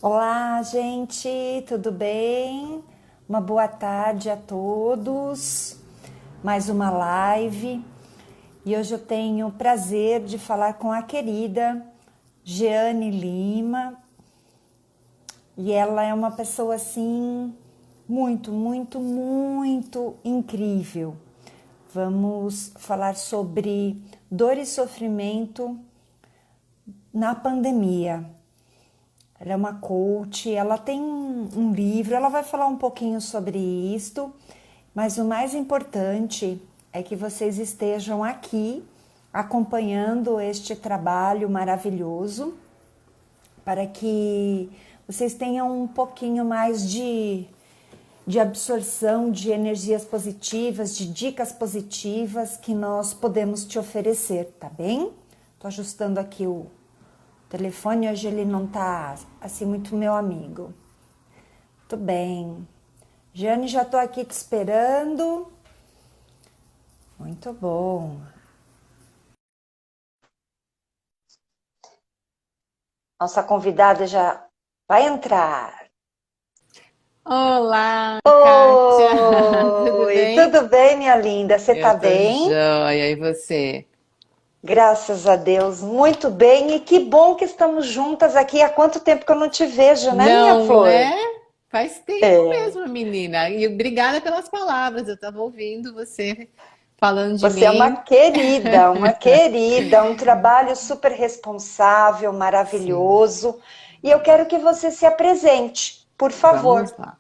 Olá, gente, tudo bem? Uma boa tarde a todos. Mais uma live. E hoje eu tenho o prazer de falar com a querida Jeane Lima. E ela é uma pessoa assim muito incrível. Vamos falar sobre dor e sofrimento na pandemia. Ela é uma coach, ela tem um livro, ela vai falar um pouquinho sobre isto, mas o mais importante é que vocês estejam aqui acompanhando este trabalho maravilhoso para que vocês tenham um pouquinho mais de absorção de energias positivas, de dicas positivas que nós podemos te oferecer, tá bem? Tô ajustando aqui o telefone, hoje ele não tá assim muito meu amigo. Tudo bem. Jane, já tô aqui te esperando. Muito bom. Nossa convidada já vai entrar. Olá, Kátia, tudo Oi, bem? tudo bem, minha linda? Você tá Eu tô bem? joia, e você? Graças a Deus, muito bem. E que bom que estamos juntas aqui. Há quanto tempo que eu não te vejo, né, minha Não flor? é? Faz tempo É. mesmo, menina. E obrigada pelas palavras. Eu estava ouvindo você falando de Você é mim. uma querida, um trabalho super responsável, Sim, maravilhoso. E eu quero que você se apresente, por vamos favor. lá.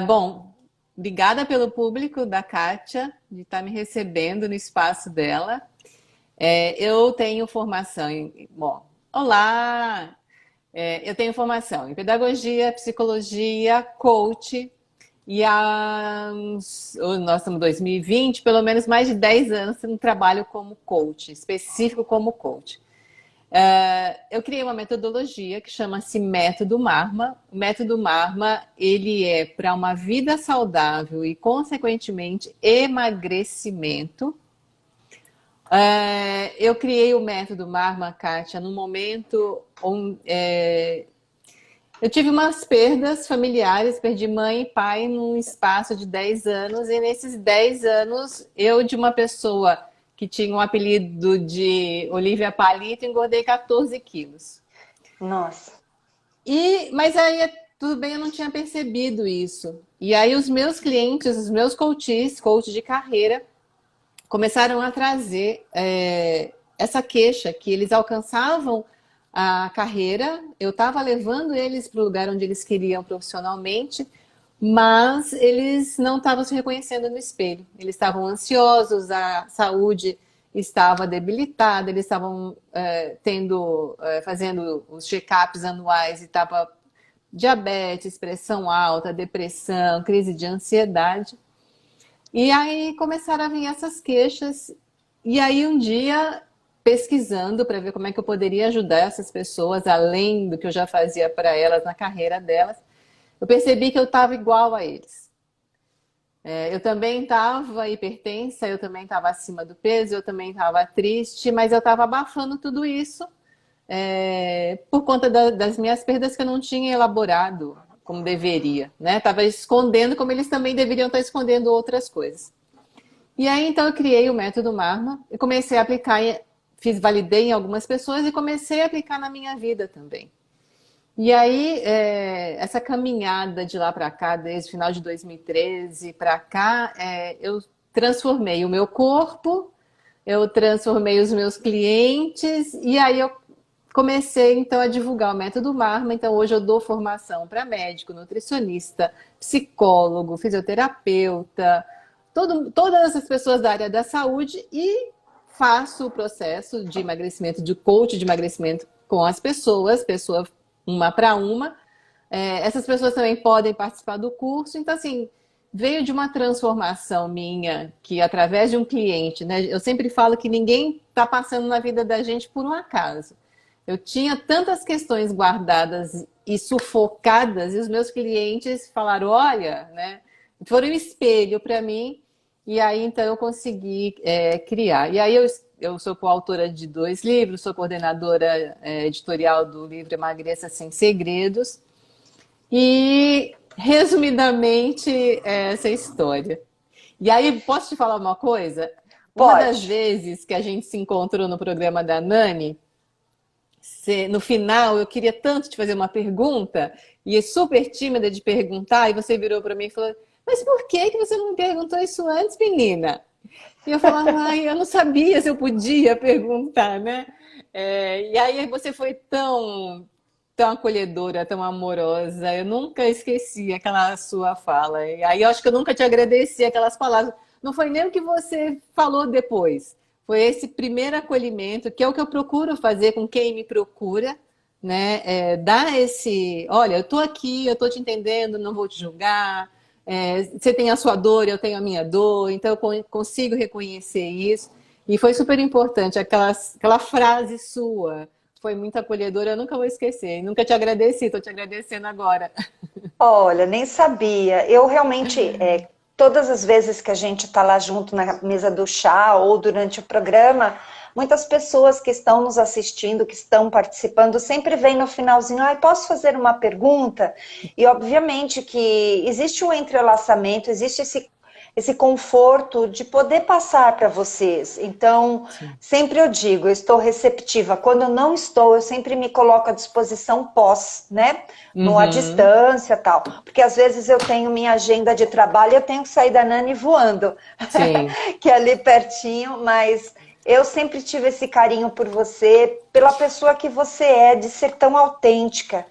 Bom, obrigada pelo público da Kátia, de estar me recebendo no espaço dela. Eu tenho formação em. Bom, olá! Eu tenho formação em pedagogia, psicologia, coach, e nós estamos em 2020, pelo menos mais de 10 anos eu trabalho como coach, específico como coach. Eu criei uma metodologia que chama-se Método Marma. O Método Marma, ele é para uma vida saudável e, consequentemente, emagrecimento. Eu criei o Método Marma, Kátia, no momento onde eu tive umas perdas familiares, perdi mãe e pai num espaço de 10 anos, e nesses 10 anos, eu, de uma pessoa que tinha um apelido de Olivia Palito, engordei 14 quilos. Nossa, Mas aí, tudo bem, eu não tinha percebido isso. E aí, os meus clientes, os meus coaches de carreira, começaram a trazer essa queixa que eles alcançavam a carreira, eu estava levando eles para o lugar onde eles queriam profissionalmente, mas eles não estavam se reconhecendo no espelho. Eles estavam ansiosos, a saúde estava debilitada, eles estavam fazendo os check-ups anuais e estava diabetes, pressão alta, depressão, crise de ansiedade. E aí começaram a vir essas queixas. E aí um dia, pesquisando para ver como é que eu poderia ajudar essas pessoas, além do que eu já fazia para elas na carreira delas, eu percebi que eu estava igual a eles. Eu também estava hipertensa, eu também estava acima do peso, eu também estava triste, mas eu estava abafando tudo isso por conta das minhas perdas que eu não tinha elaborado como deveria, né? Estava escondendo como eles também deveriam estar escondendo outras coisas. E aí, então, eu criei o método Marma e comecei a aplicar, validei em algumas pessoas e comecei a aplicar na minha vida também. E aí, essa caminhada de lá para cá, desde o final de 2013 para cá, eu transformei o meu corpo, eu transformei os meus clientes, e aí eu comecei, então, a divulgar o método Marma. Então, hoje eu dou formação para médico, nutricionista, psicólogo, fisioterapeuta, todas as pessoas da área da saúde, e faço o processo de emagrecimento, de coach de emagrecimento com as pessoas, pessoa uma para uma. Essas pessoas também podem participar do curso. Então, assim, veio de uma transformação minha, que através de um cliente, né? Eu sempre falo que ninguém está passando na vida da gente por um acaso. Eu tinha tantas questões guardadas e sufocadas, e os meus clientes falaram, olha, né? Foram um espelho para mim, e aí então eu consegui criar. E aí eu eu sou coautora de 2 livros, sou coordenadora editorial do livro Emagreça Sem Segredos. E, resumidamente, essa história. E aí, posso te falar uma coisa? Uma das Pode. vezes que a gente se encontrou no programa da Nani, no final eu queria tanto te fazer uma pergunta, e é super tímida de perguntar, e você virou para mim e falou: mas por que que você não me perguntou isso antes, menina? E eu falava: ai, eu não sabia se eu podia perguntar, né? E aí você foi tão acolhedora, tão amorosa. Eu nunca esqueci aquela sua fala. E aí eu acho que eu nunca te agradeci aquelas palavras. Não foi nem o que você falou depois. Foi esse primeiro acolhimento, que é o que eu procuro fazer com quem me procura, né? Dar esse, olha, eu tô aqui, eu tô te entendendo, não vou te julgar. Você tem a sua dor, eu tenho a minha dor, então eu consigo reconhecer isso. E foi super importante aquela frase sua. Foi muito acolhedora, eu nunca vou esquecer. Nunca te agradeci, estou te agradecendo agora. Olha, nem sabia. Eu realmente, todas as vezes que a gente está lá junto na mesa do chá ou durante o programa, muitas pessoas que estão nos assistindo, que estão participando, sempre vêm no finalzinho: ai, posso fazer uma pergunta? E obviamente que existe um entrelaçamento, existe esse conforto de poder passar para vocês. Então, Sim. sempre eu digo, eu estou receptiva. Quando eu não estou, eu sempre me coloco à disposição pós, né? No à Uhum. distância e tal. Porque às vezes eu tenho minha agenda de trabalho e eu tenho que sair da Nani voando, Sim. que é ali pertinho, mas eu sempre tive esse carinho por você, pela pessoa que você é, de ser tão autêntica.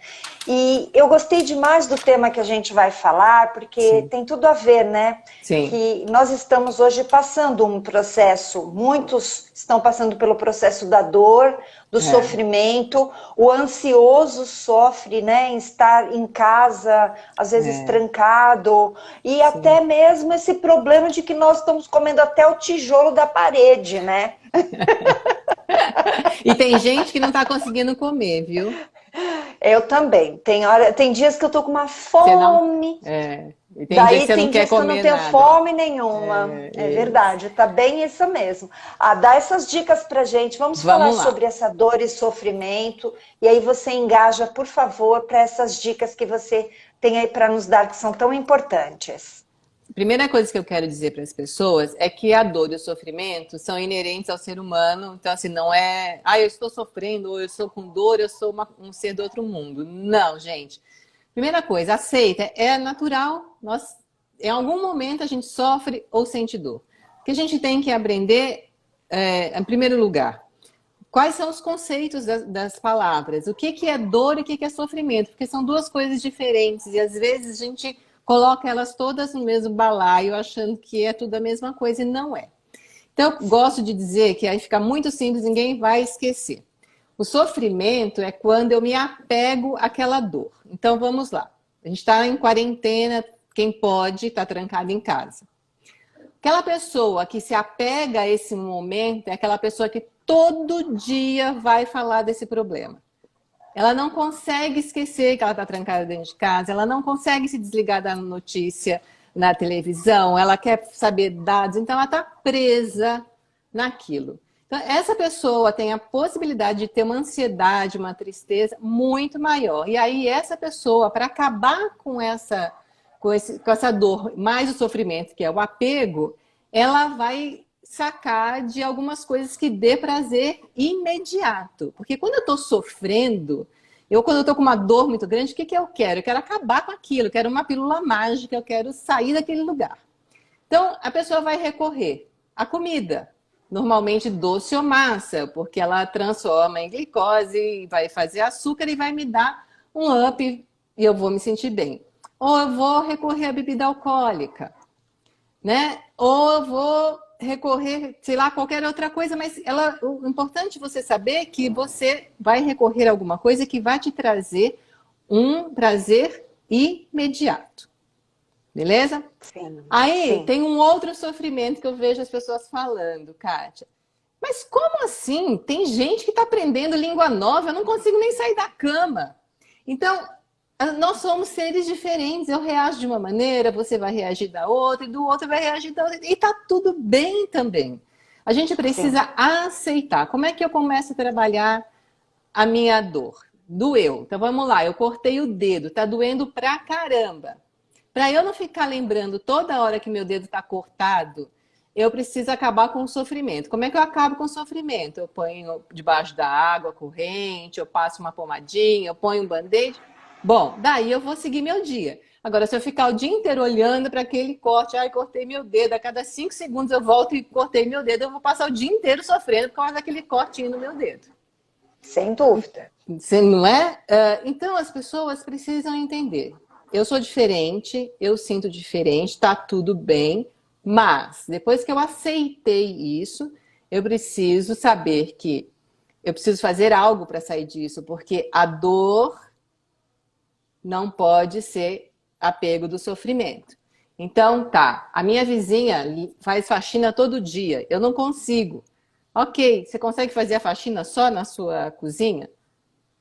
E eu gostei demais do tema que a gente vai falar, porque Sim. tem tudo a ver, né? Sim. Que nós estamos hoje passando um processo, muitos estão passando pelo processo da dor, do É. sofrimento, o ansioso sofre, né, em estar em casa, às vezes É. trancado, e Sim. até mesmo esse problema de que nós estamos comendo até o tijolo da parede, né? E tem gente que não está conseguindo comer, viu? Eu também. Tem dias que eu tô com uma Você não. fome. E tem dia que Daí você não tem quer dias que eu não comer tenho nada. fome nenhuma. É Isso. verdade, tá bem isso mesmo. Dá essas dicas pra gente. Vamos falar Vamos lá. sobre essa dor e sofrimento. E aí você engaja, por favor, para essas dicas que você tem aí para nos dar, que são tão importantes. Primeira coisa que eu quero dizer para as pessoas é que a dor e o sofrimento são inerentes ao ser humano. Então, assim, não é, eu estou sofrendo, ou eu sou com dor, eu sou um ser do outro mundo. Não, gente. Primeira coisa, aceita, é natural. Em algum momento a gente sofre ou sente dor. O que a gente tem que aprender, em primeiro lugar, quais são os conceitos das palavras? O que é dor e o que é sofrimento? Porque são duas coisas diferentes e às vezes a gente coloca elas todas no mesmo balaio, achando que é tudo a mesma coisa e não é. Então, eu gosto de dizer que aí fica muito simples, ninguém vai esquecer. O sofrimento é quando eu me apego àquela dor. Então, vamos lá. A gente está em quarentena, quem pode está trancado em casa. Aquela pessoa que se apega a esse momento é aquela pessoa que todo dia vai falar desse problema. Ela não consegue esquecer que ela está trancada dentro de casa, ela não consegue se desligar da notícia na televisão, ela quer saber dados, então ela está presa naquilo. Então, essa pessoa tem a possibilidade de ter uma ansiedade, uma tristeza muito maior. E aí, essa pessoa, para acabar com essa dor, mais o sofrimento, que é o apego, ela vai sacar de algumas coisas que dê prazer imediato. Porque quando eu estou sofrendo, quando eu estou com uma dor muito grande, o que eu quero? Eu quero acabar com aquilo, eu quero uma pílula mágica, eu quero sair daquele lugar. Então, a pessoa vai recorrer à comida, normalmente doce ou massa, porque ela transforma em glicose, vai fazer açúcar e vai me dar um up e eu vou me sentir bem. Ou eu vou recorrer à bebida alcoólica, né? Ou eu vou recorrer, sei lá, qualquer outra coisa, mas o importante é você saber que você vai recorrer a alguma coisa que vai te trazer um prazer imediato. Beleza? Sim, Aí sim. tem um outro sofrimento que eu vejo as pessoas falando, Kátia. Mas como assim? Tem gente que está aprendendo língua nova, eu não consigo nem sair da cama. Então, nós somos seres diferentes. Eu reajo de uma maneira, você vai reagir da outra, e do outro vai reagir da outra. E tá tudo bem também. A gente precisa Sim. aceitar. Como é que eu começo a trabalhar a minha dor? Doeu. Então vamos lá, eu cortei o dedo, tá doendo pra caramba. Para eu não ficar lembrando toda hora que meu dedo tá cortado, eu preciso acabar com o sofrimento. Como é que eu acabo com o sofrimento? Eu ponho debaixo da água corrente, eu passo uma pomadinha, eu ponho um band-aid. Bom, daí eu vou seguir meu dia. Agora, se eu ficar o dia inteiro olhando para aquele corte, ai, cortei meu dedo, a cada 5 segundos eu volto e cortei meu dedo, eu vou passar o dia inteiro sofrendo por causa daquele cortinho no meu dedo. Sem dúvida. Você não é? Então as pessoas precisam entender. Eu sou diferente, eu sinto diferente, tá tudo bem, mas depois que eu aceitei isso, eu preciso saber que eu preciso fazer algo para sair disso, porque a dor não pode ser apego do sofrimento. Então, tá, a minha vizinha faz faxina todo dia, eu não consigo. Ok, você consegue fazer a faxina só na sua cozinha?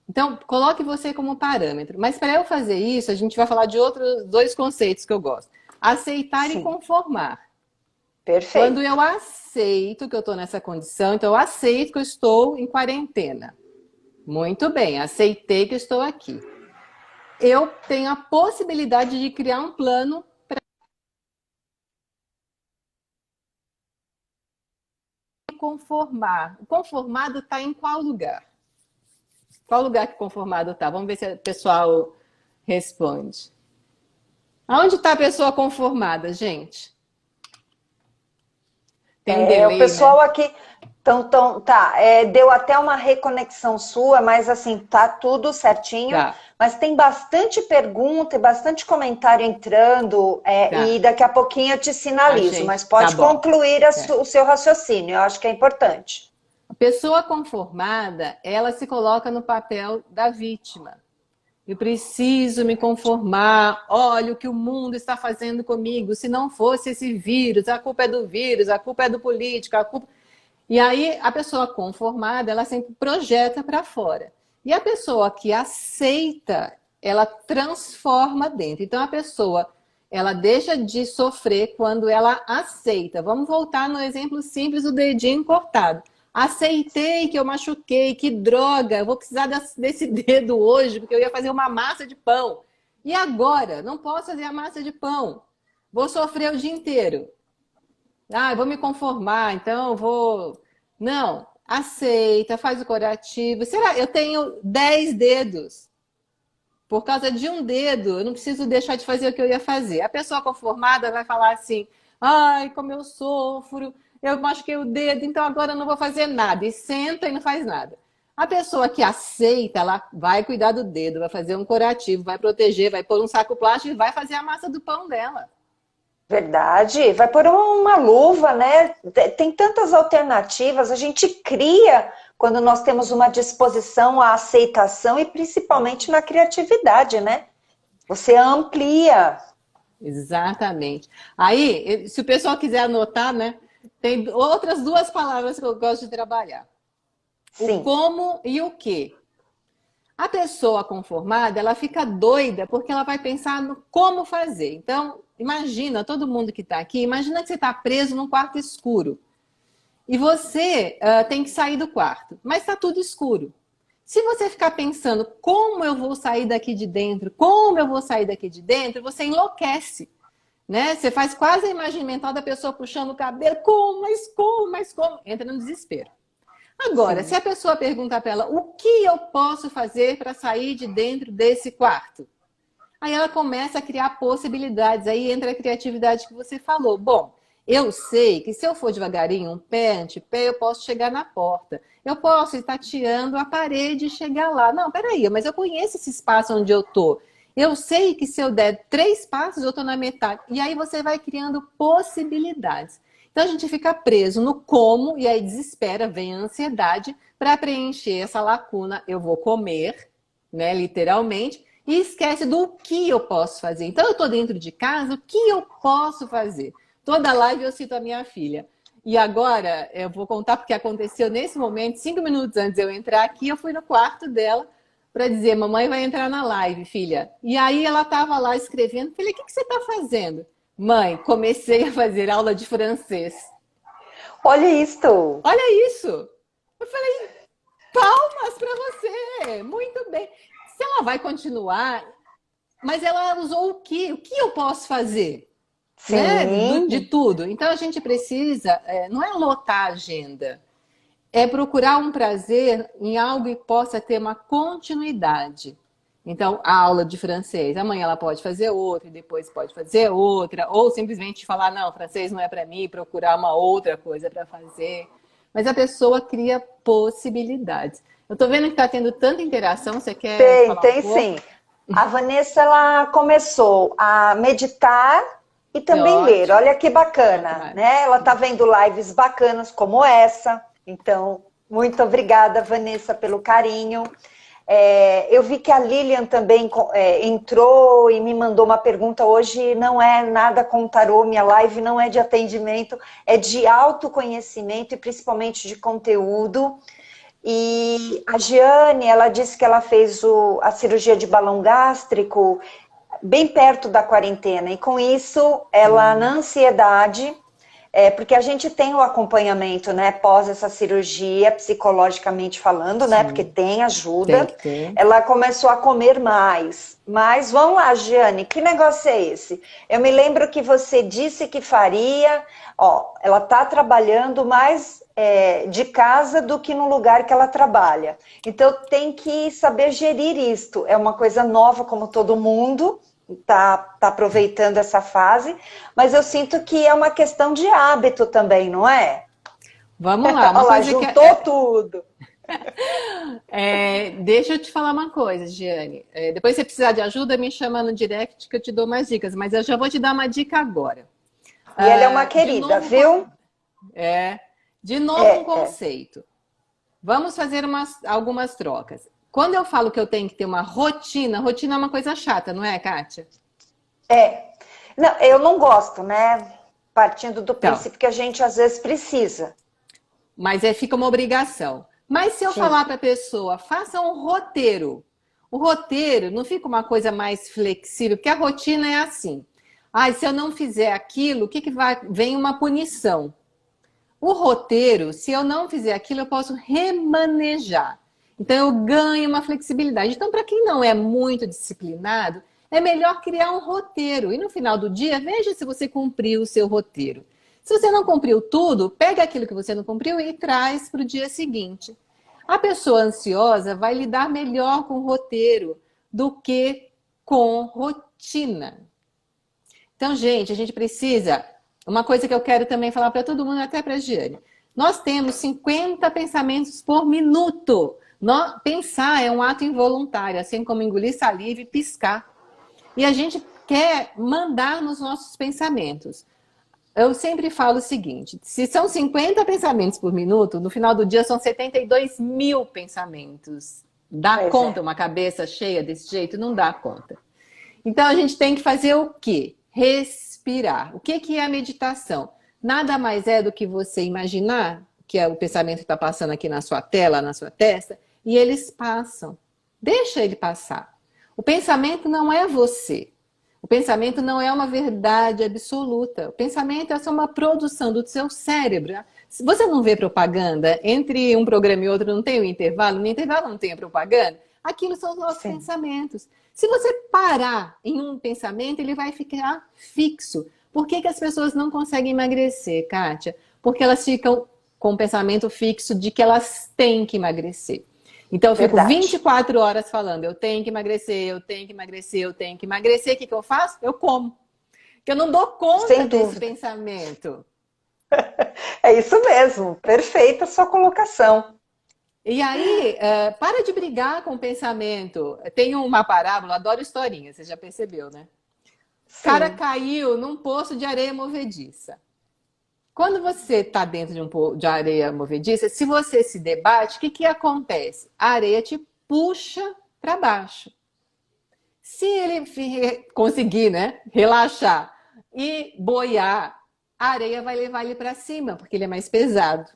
Então, coloque você como parâmetro. Mas para eu fazer isso, a gente vai falar de outros dois conceitos que eu gosto. Aceitar e Sim, conformar. Quando perfeito. eu aceito que eu estou nessa condição, então eu aceito que eu estou em quarentena. Muito bem, aceitei que eu estou aqui. Eu tenho a possibilidade de criar um plano para me conformar. O conformado está em qual lugar? Qual lugar que o conformado está? Vamos ver se o pessoal responde. Aonde está a pessoa conformada, gente? Tem um O delay, né? pessoal aqui tá, deu até uma reconexão sua, mas assim, tá tudo certinho. Tá, Mas tem bastante pergunta e bastante comentário entrando, e tá. daqui a pouquinho eu te A sinalizo, mas gente, tá pode bom. concluir É. o seu raciocínio, eu acho que é importante. A pessoa conformada, ela se coloca no papel da vítima. Eu preciso me conformar. Olha o que o mundo está fazendo comigo. Se não fosse esse vírus, a culpa é do político, a culpa. E aí a pessoa conformada, ela sempre projeta para fora. E a pessoa que aceita, ela transforma dentro. Então a pessoa, ela deixa de sofrer quando ela aceita. Vamos voltar no exemplo simples do dedinho cortado. Aceitei que eu machuquei, que droga, eu vou precisar desse dedo hoje, porque eu ia fazer uma massa de pão. E agora? Não posso fazer a massa de pão. Vou sofrer o dia inteiro. Ah, eu vou me conformar, então eu vou. Não, aceita, faz o curativo. Será? Eu tenho 10 dedos. Por causa de um dedo, eu não preciso deixar de fazer o que eu ia fazer. A pessoa conformada vai falar assim: ai, como eu sofro, eu machuquei o dedo, então agora eu não vou fazer nada. E senta e não faz nada. A pessoa que aceita, ela vai cuidar do dedo, vai fazer um curativo, vai proteger, vai pôr um saco plástico e vai fazer a massa do pão dela. Verdade, vai por uma luva, né? Tem tantas alternativas, a gente cria quando nós temos uma disposição à aceitação e principalmente na criatividade, né? Você amplia. Exatamente. Aí, se o pessoal quiser anotar, né? Tem outras duas palavras que eu gosto de trabalhar. O Sim, como e o que. A pessoa conformada, ela fica doida porque ela vai pensar no como fazer. Então, imagina, todo mundo que está aqui, imagina que você está preso num quarto escuro. E você tem que sair do quarto, mas está tudo escuro. Se você ficar pensando como eu vou sair daqui de dentro, como eu vou sair daqui de dentro, você enlouquece, né? Você faz quase a imagem mental da pessoa puxando o cabelo, mas como? Entra no desespero. Agora, se sim. a pessoa perguntar para ela o que eu posso fazer para sair de dentro desse quarto? Aí ela começa a criar possibilidades, aí entra a criatividade que você falou. Bom, eu sei que se eu for devagarinho, um pé antepé, eu posso chegar na porta. Eu posso ir tateando a parede e chegar lá. Não, peraí, mas eu conheço esse espaço onde eu tô. Eu sei que se eu der 3 passos, eu estou na metade. E aí você vai criando possibilidades. Então a gente fica preso no como e aí desespera, vem a ansiedade para preencher essa lacuna. Eu vou comer, né, literalmente, e esquece do que eu posso fazer. Então eu estou dentro de casa, o que eu posso fazer? Toda live eu cito a minha filha. E agora eu vou contar porque aconteceu nesse momento, 5 minutos antes de eu entrar aqui, eu fui no quarto dela para dizer, mamãe vai entrar na live, filha. E aí ela estava lá escrevendo, falei, o que você está fazendo? Mãe, comecei a fazer aula de francês. Olha isto! Olha isso! Eu falei, palmas para você! Muito bem. Se ela vai continuar, mas ela usou o quê? O que eu posso fazer? Né? De Sim, tudo. Então a gente precisa, não é lotar a agenda, é procurar um prazer em algo que possa ter uma continuidade. Então, a aula de francês, amanhã ela pode fazer outra, e depois pode fazer outra, ou simplesmente falar, não, francês não é para mim, procurar uma outra coisa para fazer. Mas a pessoa cria possibilidades. Eu estou vendo que está tendo tanta interação, você quer falar um tem pouco? sim. A Vanessa, ela começou a meditar e É também ler. ótimo. Olha que bacana, Ótimo. né? Ela tá vendo lives bacanas como essa. Então, muito obrigada, Vanessa, pelo carinho. Eu vi que a Lilian também entrou e me mandou uma pergunta. Hoje não é nada com tarô, minha live não é de atendimento, é de autoconhecimento e principalmente de conteúdo. E a Giane, ela disse que ela fez a cirurgia de balão gástrico bem perto da quarentena, e com isso, ela na ansiedade, porque a gente tem o acompanhamento, né, pós essa cirurgia, psicologicamente falando, né, porque Sim, tem tem ajuda, que ter. ela começou a comer mais. Mas vamos lá, Giane, que negócio é esse? Eu me lembro que você disse que faria, ó, ela está trabalhando mais de casa do que no lugar que ela trabalha. Então tem que saber gerir isto. É uma coisa nova, como todo mundo tá aproveitando essa fase, mas eu sinto que é uma questão de hábito também, não é? Vamos lá, Olha uma lá, coisa que juntou tudo. deixa eu te falar uma coisa, Giane. Depois, se você precisar de ajuda, me chama no direct que eu te dou mais dicas. Mas eu já vou te dar uma dica agora. E ela é uma De querida, novo, viu? é, de novo um É. conceito. Vamos fazer algumas trocas. Quando eu falo que eu tenho que ter uma rotina, rotina é uma coisa chata, não é, Kátia? É. Não, eu não gosto, né? Partindo do Então, princípio que a gente às vezes precisa. mas fica uma obrigação. Mas se eu Sim, falar para a pessoa, faça um roteiro. O roteiro não fica uma coisa mais flexível, porque a rotina é assim. Ah, se eu não fizer aquilo, o que vai? Vem uma punição. O roteiro, se eu não fizer aquilo, eu posso remanejar. Então eu ganho uma flexibilidade. Então, para quem não é muito disciplinado, é melhor criar um roteiro. E no final do dia, veja se você cumpriu o seu roteiro. Se você não cumpriu tudo, pega aquilo que você não cumpriu e traz para o dia seguinte. A pessoa ansiosa vai lidar melhor com o roteiro do que com rotina. Então, gente, a gente precisa. Uma coisa que eu quero também falar para todo mundo, até para a Giane. Nós temos 50 pensamentos por minuto. Pensar é um ato involuntário, assim como engolir saliva e piscar. E a gente quer mandar nos nossos pensamentos. Eu sempre falo o seguinte: se são 50 pensamentos por minuto, no final do dia são 72 mil pensamentos. Dá pois conta é. uma cabeça cheia desse jeito? Não dá conta. Então a gente tem que fazer o quê? Respirar. O que é a meditação? Nada mais é do que você imaginar, que é o pensamento que está passando aqui na sua tela, na sua testa, e eles passam. Deixa ele passar. O pensamento não é você. O pensamento não é uma verdade absoluta. O pensamento é só uma produção do seu cérebro. Se você não vê propaganda, entre um programa e outro não tem o intervalo, no intervalo não tem a propaganda, aquilo são os nossos Sim. pensamentos. Se você parar em um pensamento, ele vai ficar fixo. Por que as pessoas não conseguem emagrecer, Kátia? Porque elas ficam com o pensamento fixo de que elas têm que emagrecer. Então eu fico Verdade. 24 horas falando, eu tenho que emagrecer, eu tenho que emagrecer, eu tenho que emagrecer. O que eu faço? Eu como. Porque eu não dou conta Sem desse dúvida. pensamento. É isso mesmo. Perfeita a sua colocação. E aí, para de brigar com o pensamento. Tem uma parábola, adoro historinha, você já percebeu, né? O cara Sim. caiu num poço de areia movediça. Quando você está dentro de um poço de areia movediça, se você se debate, o que acontece? A areia te puxa para baixo. Se ele conseguir, né, relaxar e boiar, a areia vai levar ele para cima, porque ele é mais pesado.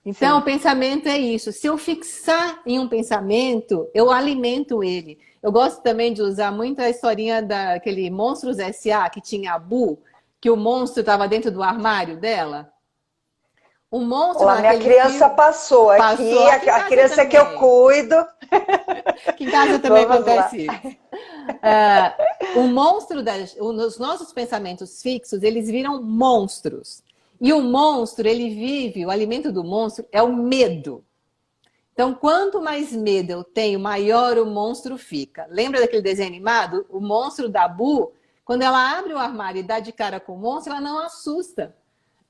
Então, Sim. o pensamento é isso. Se eu fixar em um pensamento, eu alimento ele. Eu gosto também de usar muito a historinha daquele Monstros S.A. que tinha a Bu, que o monstro estava dentro do armário dela. O monstro Ou a minha criança filme, passou aqui, passou aqui em a casa criança que eu também. cuido. Aqui em casa também Vamos lá. acontece isso. Ah, o monstro os nossos pensamentos fixos, eles viram monstros. E o monstro, ele vive, o alimento do monstro é o medo. Então, quanto mais medo eu tenho, maior o monstro fica. Lembra daquele desenho animado? O monstro da Bu, quando ela abre o armário e dá de cara com o monstro, ela não assusta.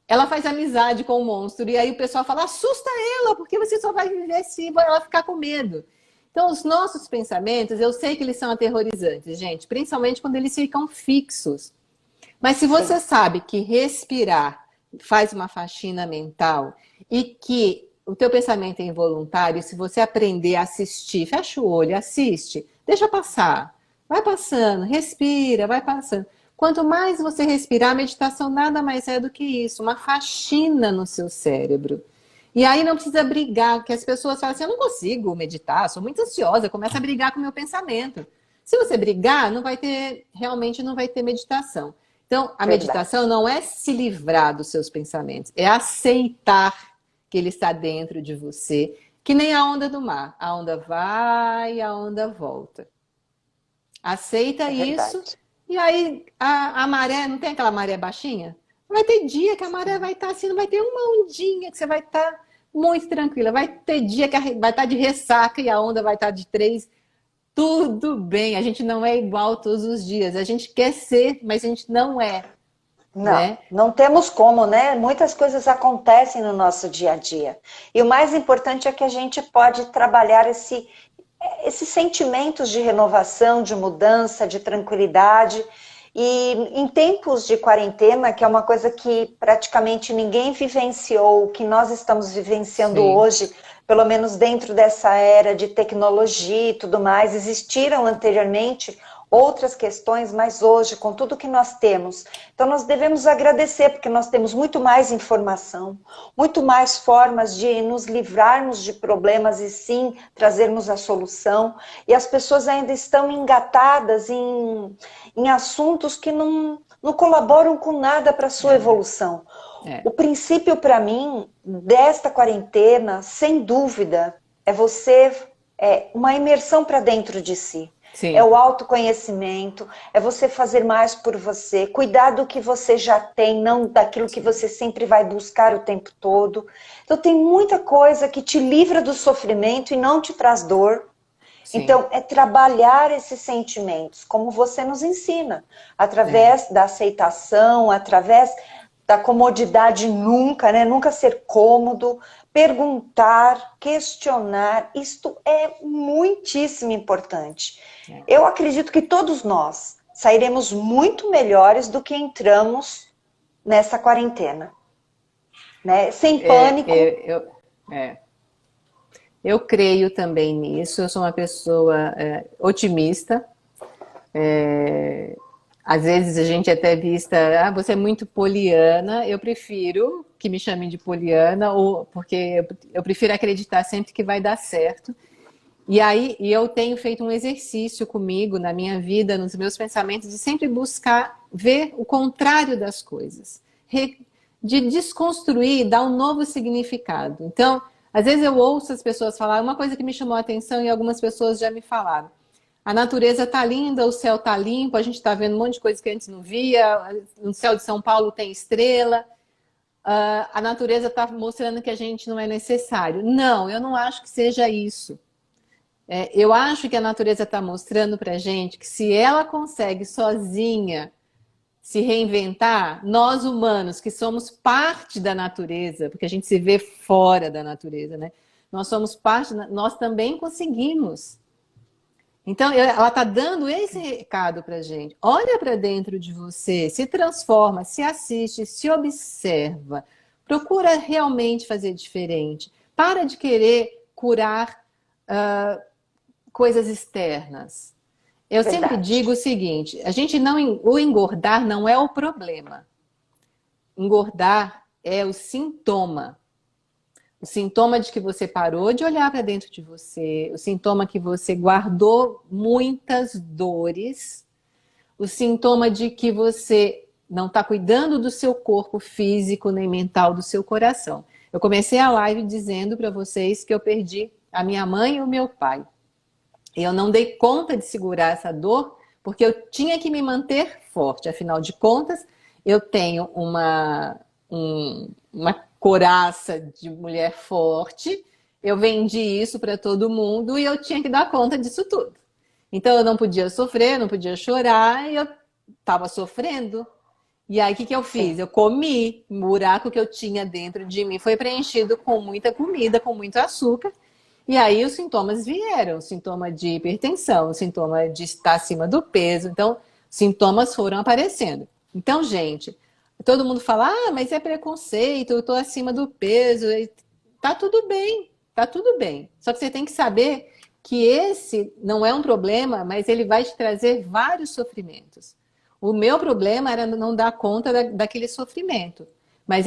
Ela faz amizade com o monstro. E aí o pessoal fala, assusta ela, porque você só vai viver se ela ficar com medo. Então, os nossos pensamentos, eu sei que eles são aterrorizantes, gente, principalmente quando eles ficam fixos. Mas se você Sim. sabe que respirar faz uma faxina mental e que o teu pensamento é involuntário, se você aprender a assistir, fecha o olho, assiste, deixa passar, vai passando, respira, vai passando. Quanto mais você respirar, a meditação nada mais é do que isso, uma faxina no seu cérebro. E aí não precisa brigar, porque as pessoas falam assim, eu não consigo meditar, sou muito ansiosa, começa a brigar com o meu pensamento. Se você brigar, não vai ter, realmente não vai ter meditação. Então, a meditação Verdade. não é se livrar dos seus pensamentos, é aceitar que ele está dentro de você, que nem a onda do mar. A onda vai, a onda volta. Aceita É isso, verdade. e aí a maré, não tem aquela maré baixinha? Vai ter dia que a maré vai estar assim, não vai ter uma ondinha que você vai estar muito tranquila. Vai ter dia que vai estar de ressaca e a onda vai estar de 3. Tudo bem, a gente não é igual todos os dias. A gente quer ser, mas a gente não é, Não, né? não temos como, né? Muitas coisas acontecem no nosso dia a dia. E o mais importante é que a gente pode trabalhar esses sentimentos de renovação, de mudança, de tranquilidade. E em tempos de quarentena, que é uma coisa que praticamente ninguém vivenciou, o que nós estamos vivenciando Sim. hoje, pelo menos dentro dessa era de tecnologia e tudo mais, existiram anteriormente outras questões, mas hoje, com tudo que nós temos, então nós devemos agradecer, porque nós temos muito mais informação, muito mais formas de nos livrarmos de problemas e sim trazermos a solução, e as pessoas ainda estão engatadas em assuntos que não colaboram com nada para a sua É, evolução. é. O princípio para mim desta quarentena, sem dúvida, é uma imersão para dentro de si. É Sim. o autoconhecimento, é você fazer mais por você, cuidar do que você já tem, não daquilo que Sim. você sempre vai buscar o tempo todo. Então tem muita coisa que te livra do sofrimento e não te traz dor. Sim. Então, é trabalhar esses sentimentos, como você nos ensina, É. através da aceitação, através da comodidade nunca, né? Nunca ser cômodo, perguntar, questionar, isto é muitíssimo importante. É. Eu acredito que todos nós sairemos muito melhores do que entramos nessa quarentena, né? Sem pânico. É. Eu creio também nisso. Eu sou uma pessoa otimista. Às vezes a gente é até vista, você é muito poliana. Eu prefiro que me chamem de poliana, ou porque eu prefiro acreditar sempre que vai dar certo. E aí, eu tenho feito um exercício comigo na minha vida, nos meus pensamentos, de sempre buscar ver o contrário das coisas, de desconstruir, dar um novo significado. Então, às vezes eu ouço as pessoas falar, uma coisa que me chamou a atenção e algumas pessoas já me falaram. A natureza está linda, o céu está limpo, a gente está vendo um monte de coisa que antes não via, no céu de São Paulo tem estrela, a natureza está mostrando que a gente não é necessário. Não, eu não acho que seja isso. Eu acho que a natureza está mostrando para a gente que se ela consegue sozinha se reinventar, nós humanos, que somos parte da natureza, porque a gente se vê fora da natureza, né? Nós somos parte, nós também conseguimos. Então, ela está dando esse recado para a gente. Olha para dentro de você, se transforma, se assiste, se observa. Procura realmente fazer diferente. Para de querer curar coisas externas. Eu sempre Verdade. digo o seguinte: a gente não, o engordar não é o problema. Engordar é o sintoma. O sintoma de que você parou de olhar para dentro de você, o sintoma que você guardou muitas dores, o sintoma de que você não está cuidando do seu corpo físico nem mental, do seu coração. Eu comecei a live dizendo para vocês que eu perdi a minha mãe e o meu pai. E eu não dei conta de segurar essa dor, porque eu tinha que me manter forte. Afinal de contas, eu tenho uma coraça de mulher forte, eu vendi isso para todo mundo e eu tinha que dar conta disso tudo. Então eu não podia sofrer, não podia chorar, e eu estava sofrendo. E aí, o que eu fiz? Sim. Eu comi. O buraco que eu tinha dentro de mim foi preenchido com muita comida, com muito açúcar. E aí os sintomas vieram, sintoma de hipertensão, sintoma de estar acima do peso. Então, sintomas foram aparecendo. Então, gente, todo mundo fala, ah, mas é preconceito, eu estou acima do peso. Tá tudo bem, tá tudo bem. Só que você tem que saber que esse não é um problema, mas ele vai te trazer vários sofrimentos. O meu problema era não dar conta daquele sofrimento, mas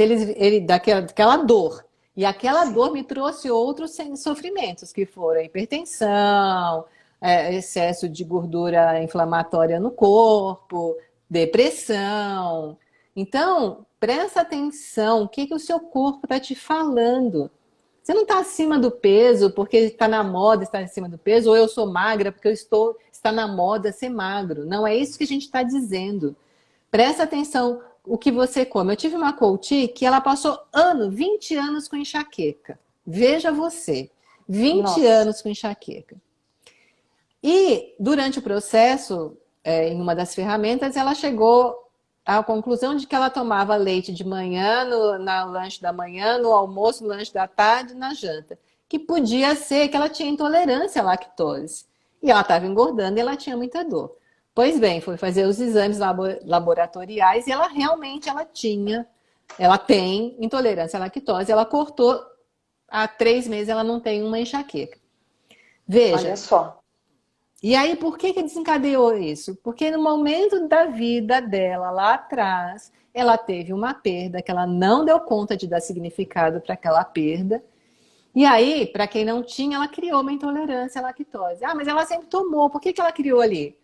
daquela dor. E aquela Sim. dor me trouxe outros sofrimentos, que foram a hipertensão, excesso de gordura inflamatória no corpo, depressão. Então, presta atenção, o que o seu corpo está te falando. Você não está acima do peso porque está na moda estar acima do peso, ou eu sou magra porque está na moda ser magro. Não é isso que a gente está dizendo. Presta atenção o que você come. Eu tive uma coach que ela passou 20 anos com enxaqueca. Veja você, 20 Nossa. anos com enxaqueca. E durante o processo, em uma das ferramentas, ela chegou à conclusão de que ela tomava leite de manhã, no lanche da manhã, no almoço, no lanche da tarde, na janta. Que podia ser que ela tinha intolerância à lactose. E ela estava engordando e ela tinha muita dor. Pois bem, foi fazer os exames laboratoriais e ela realmente ela tem intolerância à lactose. Ela cortou, há 3 meses ela não tem uma enxaqueca. Olha Veja, só. e aí, por que desencadeou isso? Porque no momento da vida dela, lá atrás, ela teve uma perda que ela não deu conta de dar significado para aquela perda. E aí, para quem não tinha, ela criou uma intolerância à lactose. Ah, mas ela sempre tomou. Por que ela criou ali?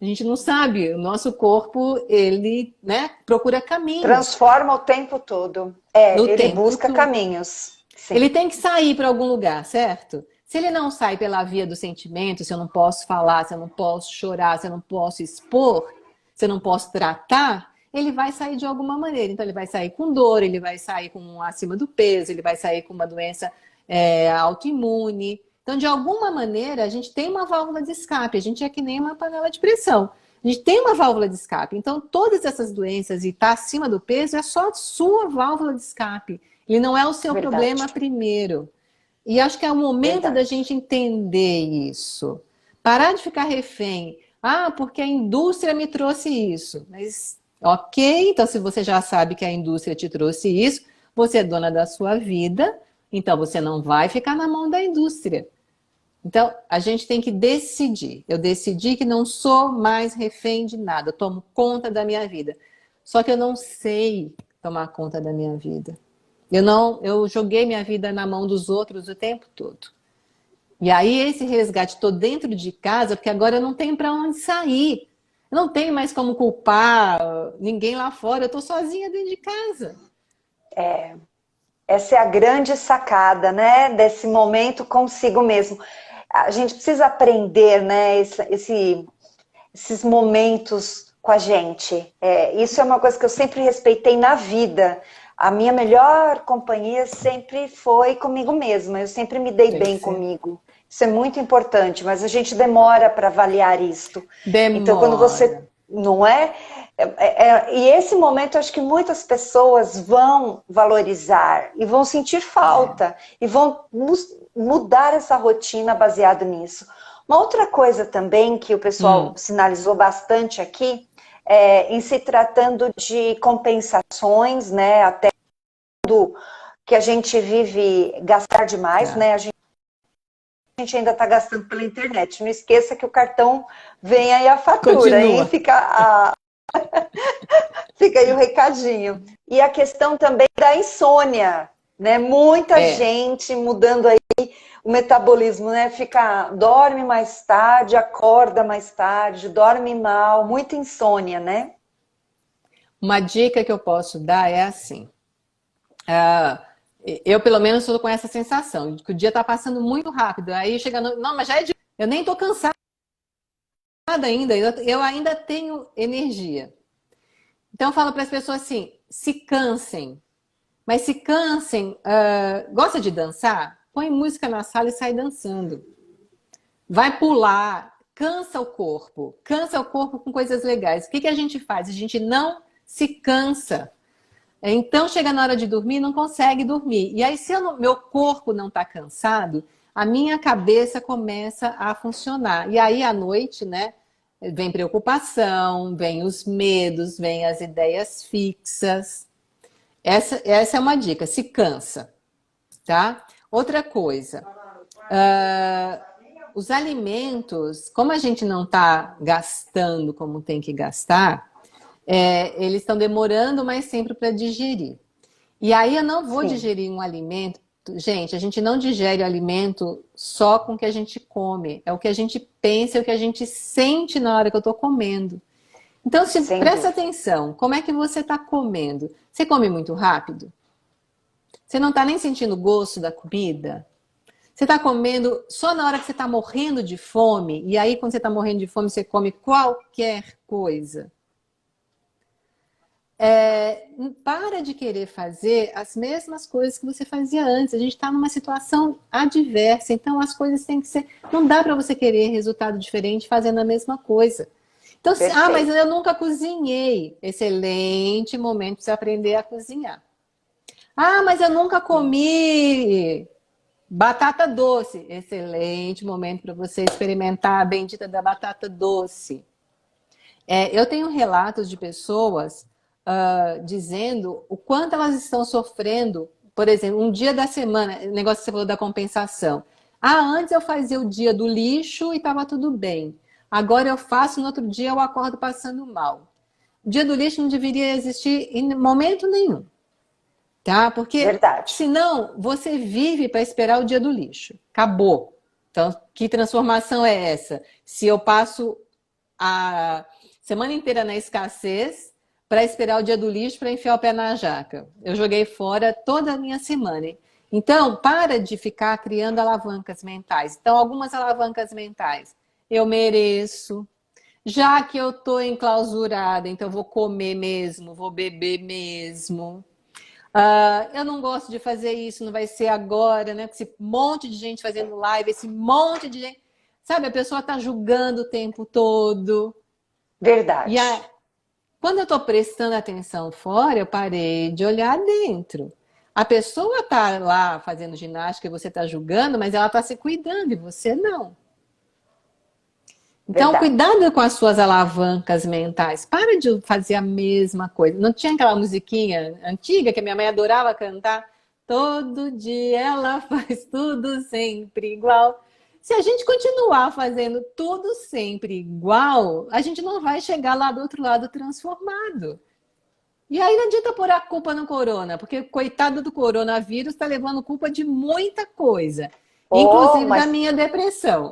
A gente não sabe. O nosso corpo, ele, né, procura caminhos Transforma o tempo todo. no Ele tempo busca todo. caminhos. Ele Sim. tem que sair para algum lugar, certo? Se ele não sai pela via do sentimento, se eu não posso falar, se eu não posso chorar, se eu não posso expor, se eu não posso tratar, ele vai sair de alguma maneira. Então, ele vai sair com dor, ele vai sair com acima do peso, ele vai sair com uma doença autoimune. Então, de alguma maneira, a gente tem uma válvula de escape. A gente é que nem uma panela de pressão. A gente tem uma válvula de escape. Então, todas essas doenças e estar acima do peso é só a sua válvula de escape. Ele não é o seu problema Verdade. primeiro. E acho que é o momento da Verdade. gente entender isso. Parar de ficar refém. Ah, porque a indústria me trouxe isso. Mas, ok, então se você já sabe que a indústria te trouxe isso, você é dona da sua vida, então você não vai ficar na mão da indústria. Então, a gente tem que decidir. Eu decidi que não sou mais refém de nada, eu tomo conta da minha vida. Só que eu não sei tomar conta da minha vida. Eu joguei minha vida na mão dos outros o tempo todo. E aí esse resgate, estou dentro de casa, porque agora eu não tenho para onde sair. Eu não tenho mais como culpar ninguém lá fora, eu estou sozinha dentro de casa. Essa é a grande sacada, né? Desse momento consigo mesmo. A gente precisa aprender, né? Esses momentos com a gente. Isso é uma coisa que eu sempre respeitei na vida. A minha melhor companhia sempre foi comigo mesma. Eu sempre me dei Tem que bem ser. comigo. Isso é muito importante, mas a gente demora para avaliar isto. Então, quando você... Demora. Não é? E esse momento, eu acho que muitas pessoas vão valorizar e vão sentir falta e vão mudar essa rotina baseado nisso. Uma outra coisa também que o pessoal sinalizou bastante aqui, em se tratando de compensações, né, até do que a gente vive gastar demais, Tá. né, a gente ainda está gastando pela internet. Não esqueça que o cartão vem aí a fatura, hein? Continua. Fica aí o recadinho. E a questão também da insônia, né? Muita É. gente mudando aí o metabolismo, né? Dorme mais tarde, acorda mais tarde, dorme mal, muita insônia, né? Uma dica que eu posso dar é assim. Eu, pelo menos, estou com essa sensação, de que o dia está passando muito rápido. Aí chegando, não, mas já é de... Eu nem estou cansada ainda, eu ainda tenho energia. Então, eu falo para as pessoas assim, se cansem. Mas se cansem, gosta de dançar? Põe música na sala e sai dançando. Vai pular, cansa o corpo com coisas legais. O que a gente faz? A gente não se cansa. Então, chega na hora de dormir, não consegue dormir. E aí, se meu corpo não está cansado, a minha cabeça começa a funcionar. E aí, à noite, né, vem preocupação, vem os medos, vem as ideias fixas. Essa é uma dica, se cansa, tá? Outra coisa, os alimentos, como a gente não está gastando como tem que gastar, eles estão demorando mais tempo para digerir. E aí eu não vou Sim. digerir um alimento. Gente, a gente não digere o alimento só com o que a gente come. É o que a gente pensa, é o que a gente sente na hora que eu estou comendo. Então, presta atenção, como é que você está comendo? Você come muito rápido? Você não está nem sentindo o gosto da comida? Você está comendo só na hora que você está morrendo de fome? E aí, quando você está morrendo de fome, você come qualquer coisa? Para de querer fazer as mesmas coisas que você fazia antes. A gente está numa situação adversa, então as coisas têm que ser... Não dá para você querer resultado diferente fazendo a mesma coisa. Então, mas eu nunca cozinhei. Excelente momento para você aprender a cozinhar. Mas eu nunca comi batata doce. Excelente momento para você experimentar a bendita da batata doce. Eu tenho relatos de pessoas dizendo o quanto elas estão sofrendo. Por exemplo, um dia da semana, o negócio que você falou da compensação. Antes eu fazia o dia do lixo e estava tudo bem. Agora eu faço, no outro dia eu acordo passando mal. O dia do lixo não deveria existir em momento nenhum. Tá? Porque senão você vive para esperar o dia do lixo. Acabou. Então, que transformação é essa? Se eu passo a semana inteira na escassez para esperar o dia do lixo para enfiar o pé na jaca. Eu joguei fora toda a minha semana. Hein? Então, para de ficar criando alavancas mentais. Então, algumas alavancas mentais. Eu mereço. Já que eu estou enclausurada, então eu vou comer mesmo, vou beber mesmo. Eu não gosto de fazer isso, não vai ser agora, né? Esse monte de gente fazendo live, esse monte de gente... Sabe, a pessoa está julgando o tempo todo. Verdade. E quando eu estou prestando atenção fora, eu parei de olhar dentro. A pessoa está lá fazendo ginástica e você está julgando, mas ela está se cuidando e você não. Então, cuidado com as suas alavancas mentais. Para de fazer a mesma coisa. Não tinha aquela musiquinha antiga que a minha mãe adorava cantar? Todo dia ela faz tudo sempre igual. Se a gente continuar fazendo tudo sempre igual, a gente não vai chegar lá do outro lado transformado. E aí não adianta pôr a culpa no corona, porque coitado do coronavírus está levando culpa de muita coisa. Inclusive da minha depressão.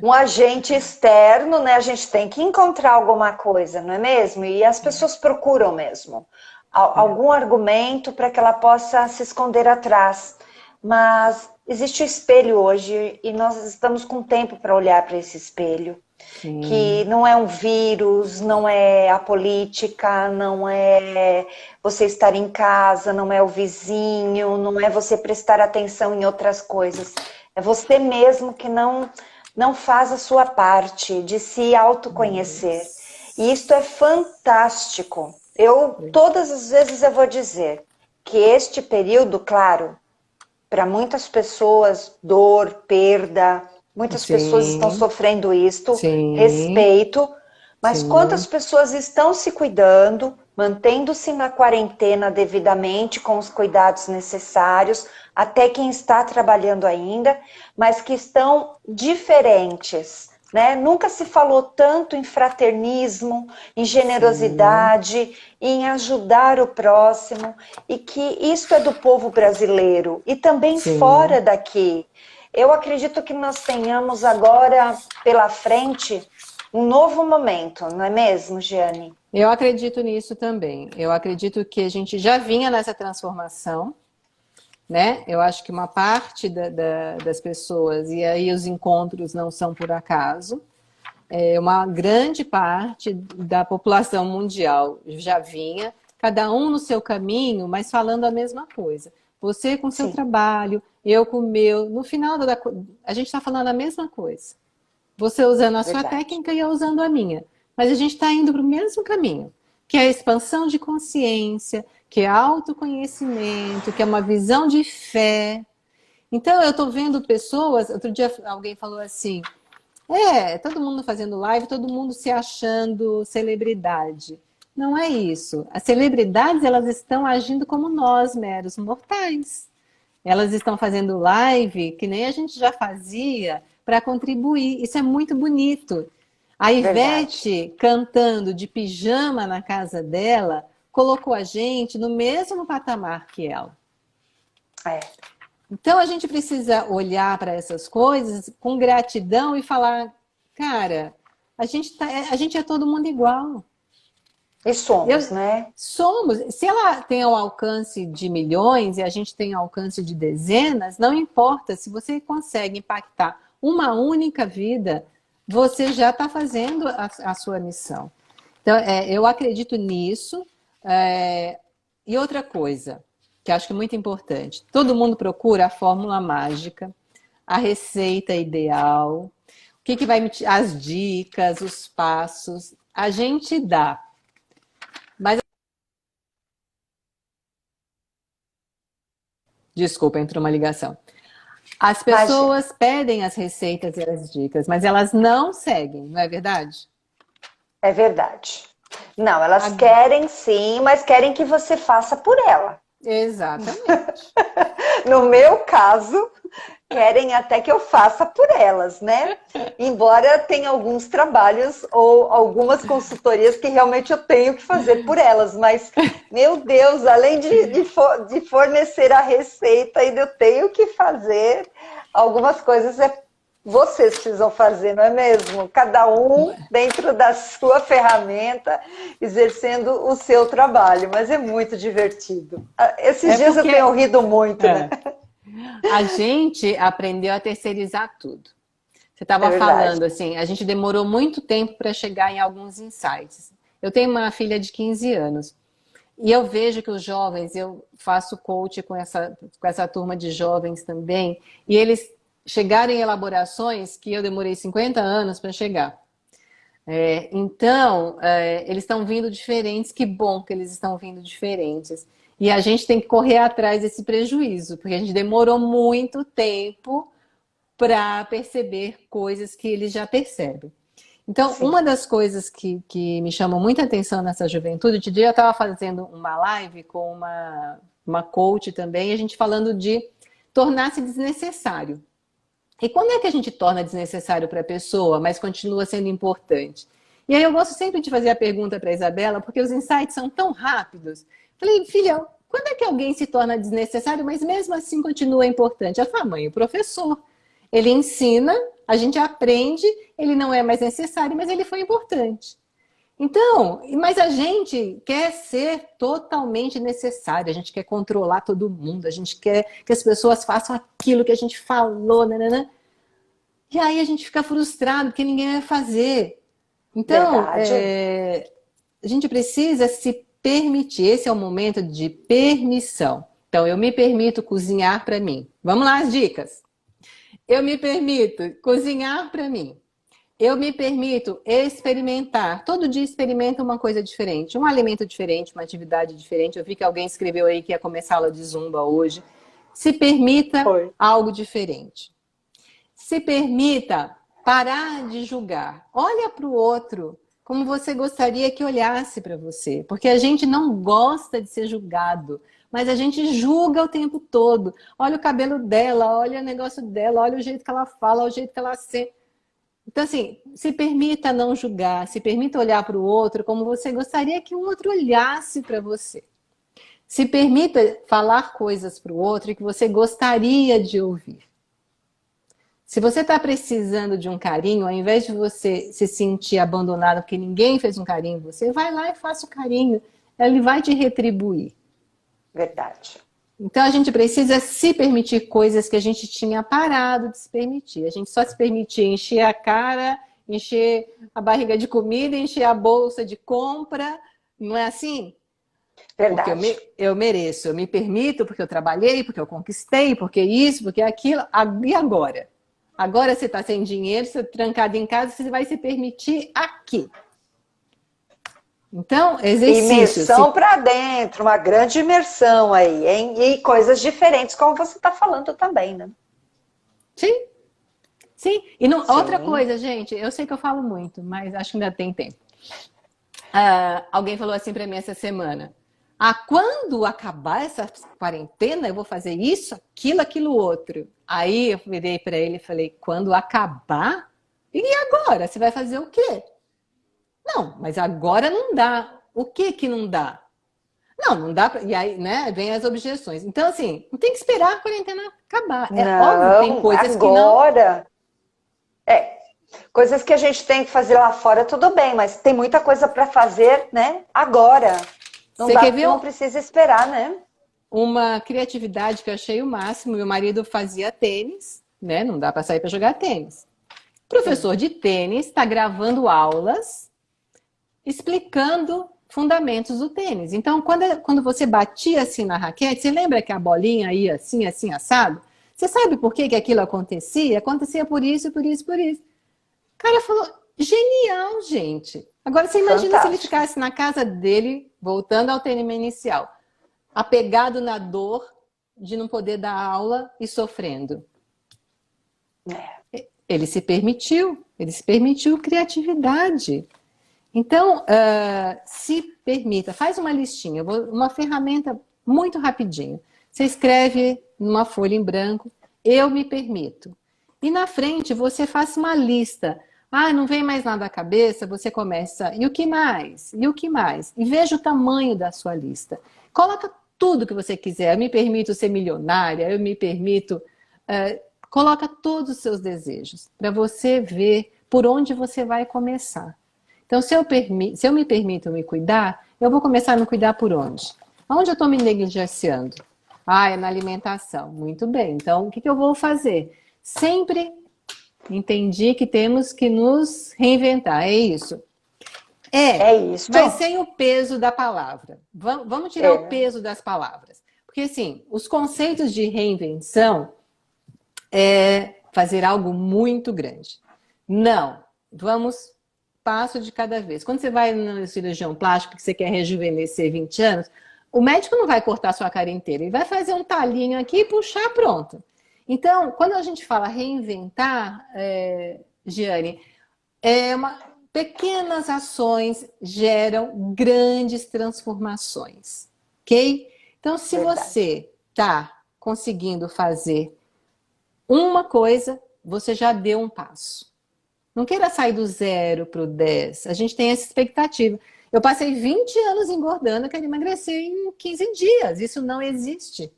Um agente externo, né? A gente tem que encontrar alguma coisa, não é mesmo? E as pessoas procuram mesmo algum argumento para que ela possa se esconder atrás. Mas existe o espelho hoje e nós estamos com tempo para olhar para esse espelho. Sim. Que não é um vírus, não é a política, não é você estar em casa, não é o vizinho, não é você prestar atenção em outras coisas. É você mesmo que não faz a sua parte de se autoconhecer. E isto é fantástico. Todas as vezes eu vou dizer que este período, claro, para muitas pessoas, dor, perda, muitas pessoas estão sofrendo isto, respeito, mas quantas pessoas estão se cuidando, mantendo-se na quarentena devidamente, com os cuidados necessários, até quem está trabalhando ainda, mas que estão diferentes, né? Nunca se falou tanto em fraternismo, em generosidade, em ajudar o próximo, e que isso é do povo brasileiro, e também fora daqui. Eu acredito que nós tenhamos agora pela frente um novo momento, não é mesmo, Giane? Eu acredito nisso também. Eu acredito que a gente já vinha nessa transformação, né? Eu acho que uma parte das pessoas, e aí os encontros não são por acaso, uma grande parte da população mundial já vinha, cada um no seu caminho, mas falando a mesma coisa. Você com seu Sim, trabalho, eu com o meu. No final, a gente está falando a mesma coisa. Você usando a sua verdade. técnica e eu usando a minha. Mas a gente está indo para o mesmo caminho, que é a expansão de consciência, que é autoconhecimento, que é uma visão de fé. Então, eu estou vendo pessoas. Outro dia alguém falou assim: todo mundo fazendo live, todo mundo se achando celebridade. Não é isso. As celebridades, elas estão agindo como nós, meros mortais. Elas estão fazendo live que nem a gente já fazia para contribuir. Isso é muito bonito. A Verdade. Ivete cantando de pijama na casa dela colocou a gente no mesmo patamar que ela. É, Então a gente precisa olhar para essas coisas com gratidão e falar, cara, a gente é todo mundo igual. e somos, Eu, né? somos. Se ela tem o alcance de milhões e a gente tem o alcance de dezenas, não importa. Se você consegue impactar uma única vida, você já está fazendo a sua missão. Então, eu acredito nisso. E outra coisa, que acho que é muito importante: todo mundo procura a fórmula mágica, a receita ideal, o que vai as dicas, os passos. A gente dá. Mas desculpa, entrou uma ligação. As Imagina. pessoas pedem as receitas e as dicas, mas elas não seguem, não é verdade? É verdade. Não, elas A- querem sim, mas querem que você faça por ela. Exatamente. No meu caso, querem até que eu faça por elas, né? Embora tenha alguns trabalhos ou algumas consultorias que realmente eu tenho que fazer por elas, mas, meu Deus, além de fornecer a receita, ainda eu tenho que fazer algumas coisas vocês precisam fazer, não é mesmo? Cada um dentro da sua ferramenta, exercendo o seu trabalho, mas é muito divertido. Esses É dias eu porque tenho rido muito, né? é, a gente aprendeu a terceirizar tudo. Você É estava verdade. falando assim, a gente demorou muito tempo para chegar em alguns insights. Eu tenho uma filha de 15 anos e eu vejo que os jovens, eu faço coach com essa turma de jovens também, e eles chegaram em elaborações que eu demorei 50 anos para chegar. Então, eles estão vindo diferentes, que bom que eles estão vindo diferentes. E a gente tem que correr atrás desse prejuízo, porque a gente demorou muito tempo para perceber coisas que eles já percebem. Então, Sim. uma das coisas que me chamou muita atenção nessa juventude, outro dia eu estava fazendo uma live com uma coach também, a gente falando de tornar-se desnecessário. E quando é que a gente torna desnecessário para a pessoa, mas continua sendo importante? E aí eu gosto sempre de fazer a pergunta para a Isabela, porque os insights são tão rápidos. Falei, filha, quando é que alguém se torna desnecessário, mas mesmo assim continua importante? Ela falou, mãe, o professor. Ele ensina, a gente aprende, ele não é mais necessário, mas ele foi importante. Então, mas a gente quer ser totalmente necessário, a gente quer controlar todo mundo, a gente quer que as pessoas façam aquilo que a gente falou, nananã. E aí a gente fica frustrado porque ninguém vai fazer. Então, Verdade. a gente precisa se permitir, esse é o momento de permissão. Então, eu me permito cozinhar para mim. Vamos lá, as dicas. Eu me permito cozinhar para mim. Eu me permito experimentar. Todo dia experimenta uma coisa diferente, um alimento diferente, uma atividade diferente. Eu vi que alguém escreveu aí que ia começar a aula de zumba hoje. Se permita Foi. algo diferente. Se permita parar de julgar. Olha para o outro como você gostaria que olhasse para você. Porque a gente não gosta de ser julgado, mas a gente julga o tempo todo. Olha o cabelo dela, olha o negócio dela, olha o jeito que ela fala, olha o jeito que ela sente. Então, assim, se permita não julgar, se permita olhar para o outro como você gostaria que o outro olhasse para você. Se permita falar coisas para o outro que você gostaria de ouvir. Se você está precisando de um carinho, ao invés de você se sentir abandonado porque ninguém fez um carinho em você, vai lá e faça o carinho. Ele vai te retribuir. Verdade. Então a gente precisa se permitir coisas que a gente tinha parado de se permitir. A gente só se permitia encher a cara, encher a barriga de comida, encher a bolsa de compra. Não é assim? Porque Verdade. eu mereço, eu me permito, porque eu trabalhei, porque eu conquistei, porque isso, porque aquilo. E agora? Agora você está sem dinheiro, você está trancado em casa, você vai se permitir aqui. Então, exercício. Imersão para dentro, uma grande imersão aí, hein? E coisas diferentes, como você está falando também, né? Sim, sim. E não, Sim. outra coisa, gente, eu sei que eu falo muito, mas acho que ainda tem tempo. Alguém falou assim para mim essa semana: quando acabar essa quarentena, eu vou fazer isso, aquilo, outro. Aí eu virei para ele e falei: quando acabar? E agora? Você vai fazer o quê? Não, mas agora não dá. O que não dá? Não dá pra... E aí, né, vem as objeções. Então, assim, não tem que esperar a quarentena acabar. É óbvio que tem coisas agora... que não... coisas que a gente tem que fazer lá fora, tudo bem, mas tem muita coisa para fazer, né, agora. Não precisa esperar, né? Uma criatividade que eu achei o máximo. Meu marido fazia tênis, né? Não dá para sair para jogar tênis. O professor de tênis está gravando aulas explicando fundamentos do tênis. Então, quando você batia assim na raquete, você lembra que a bolinha ia assim, assim, assado? Você sabe por que aquilo acontecia? Acontecia por isso, por isso, por isso. O cara falou, genial, gente. Agora, você imagina se ele ficasse na casa dele, voltando ao tema inicial, apegado na dor de não poder dar aula e sofrendo. Ele se permitiu criatividade. Então, se permita, faz uma listinha, uma ferramenta muito rapidinho. Você escreve numa folha em branco, eu me permito. E na frente você faz uma lista. Não vem mais nada à cabeça, você começa, e o que mais? E o que mais? E veja o tamanho da sua lista. Coloca tudo que você quiser. Eu me permito ser milionária, eu me permito... coloca todos os seus desejos, para você ver por onde você vai começar. Então, se eu me permito me cuidar, eu vou começar a me cuidar por onde? Onde eu estou me negligenciando? É na alimentação. Muito bem. Então, o que eu vou fazer? Sempre entendi que temos que nos reinventar. É isso? É isso. Mas sem o peso da palavra. Vamos tirar o peso das palavras. Porque, assim, os conceitos de reinvenção é fazer algo muito grande. Não. Vamos passo de cada vez. Quando você vai no cirurgião plástico, que você quer rejuvenescer 20 anos, o médico não vai cortar sua cara inteira. Ele vai fazer um talinho aqui e puxar, pronto. Então, quando a gente fala reinventar, Giane, pequenas ações geram grandes transformações, ok? Então, se você está conseguindo fazer uma coisa, você já deu um passo. Não queira sair do 0 para o 10. A gente tem essa expectativa. Eu passei 20 anos engordando, eu quero emagrecer em 15 dias. Isso não existe.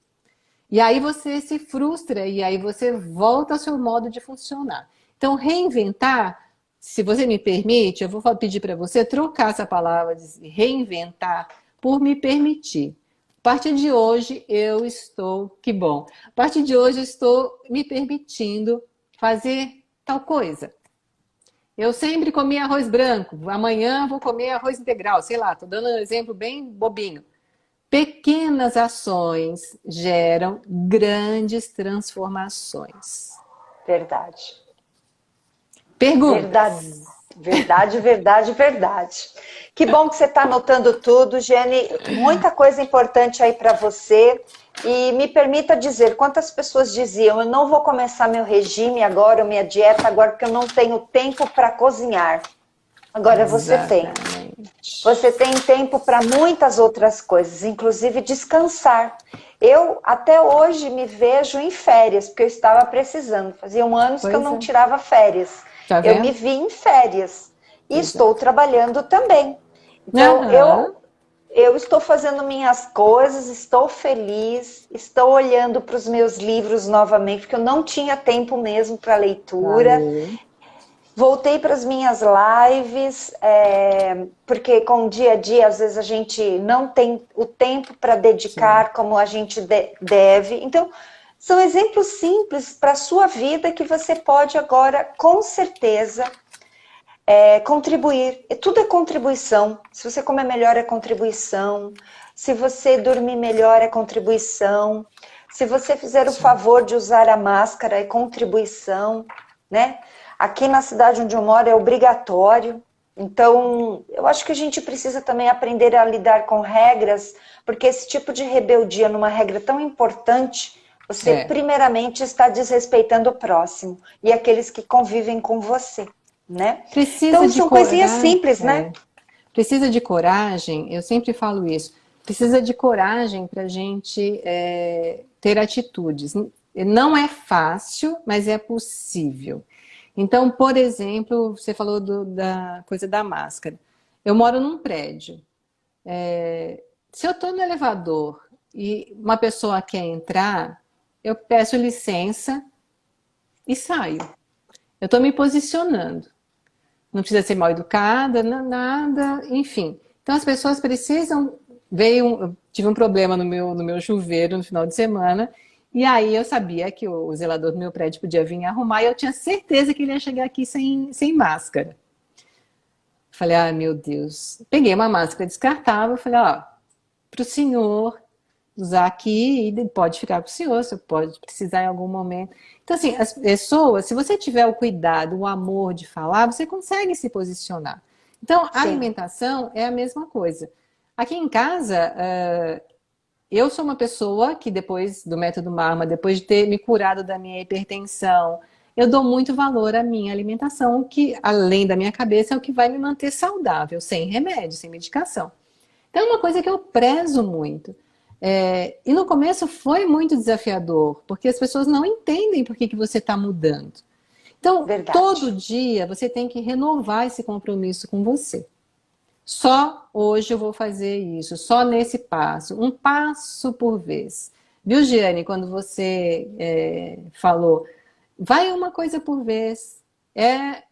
E aí você se frustra e aí você volta ao seu modo de funcionar. Então, reinventar, se você me permite, eu vou pedir para você trocar essa palavra de reinventar por me permitir. A partir de hoje, que bom. A partir de hoje, eu estou me permitindo fazer tal coisa. Eu sempre comi arroz branco, amanhã vou comer arroz integral, sei lá, estou dando um exemplo bem bobinho. Pequenas ações geram grandes transformações. Verdade. Pergunta. Verdade. Que bom que você está anotando tudo, Giane. Muita coisa importante aí para você. E me permita dizer, quantas pessoas diziam, eu não vou começar meu regime agora, minha dieta agora, porque eu não tenho tempo para cozinhar. Agora você tem. Você tem tempo para muitas outras coisas, inclusive descansar. Eu até hoje me vejo em férias, porque eu estava precisando. Faziam anos que eu não tirava férias. Eu me vi em férias. E estou trabalhando também. Então, eu estou fazendo minhas coisas, estou feliz, estou olhando para os meus livros novamente, porque eu não tinha tempo mesmo para leitura. Voltei para as minhas lives, porque com o dia a dia, às vezes a gente não tem o tempo para Sim. dedicar como a gente deve. Então, são exemplos simples para a sua vida que você pode agora, com certeza, contribuir. Tudo é contribuição. Se você comer melhor, é contribuição. Se você dormir melhor, é contribuição. Se você fizer o Sim. favor de usar a máscara, é contribuição, né? Aqui na cidade onde eu moro é obrigatório. Então, eu acho que a gente precisa também aprender a lidar com regras, porque esse tipo de rebeldia numa regra tão importante, você É. primeiramente está desrespeitando o próximo e aqueles que convivem com você, né? Precisa Então, de são coisinhas coragem. simples, né? Precisa de coragem, eu sempre falo isso. Precisa de coragem para a gente ter atitudes. Não é fácil, mas é possível. Então, por exemplo, você falou da coisa da máscara. Eu moro num prédio. Se eu estou no elevador e uma pessoa quer entrar, eu peço licença e saio. Eu estou me posicionando. Não precisa ser mal educada, nada, enfim. Então as pessoas precisam. Eu tive um problema no meu chuveiro no final de semana, e aí eu sabia que o zelador do meu prédio podia vir arrumar, e eu tinha certeza que ele ia chegar aqui sem máscara. Falei, ah, meu Deus. Peguei uma máscara descartável, falei, ó, para o senhor usar aqui e pode ficar para o senhor, você pode precisar em algum momento. Então, assim, as pessoas, se você tiver o cuidado, o amor de falar, você consegue se posicionar. Então, a Sim, alimentação é a mesma coisa. Aqui em casa, eu sou uma pessoa que depois do método Marma, depois de ter me curado da minha hipertensão, eu dou muito valor à minha alimentação, que além da minha cabeça é o que vai me manter saudável, sem remédio, sem medicação. Então, é uma coisa que eu prezo muito. E no começo foi muito desafiador, porque as pessoas não entendem por que você está mudando. Então, todo verdade. dia você tem que renovar esse compromisso com você. Só hoje eu vou fazer isso, só nesse passo, um passo por vez. Viu, Giane, quando você falou, vai uma coisa por vez. É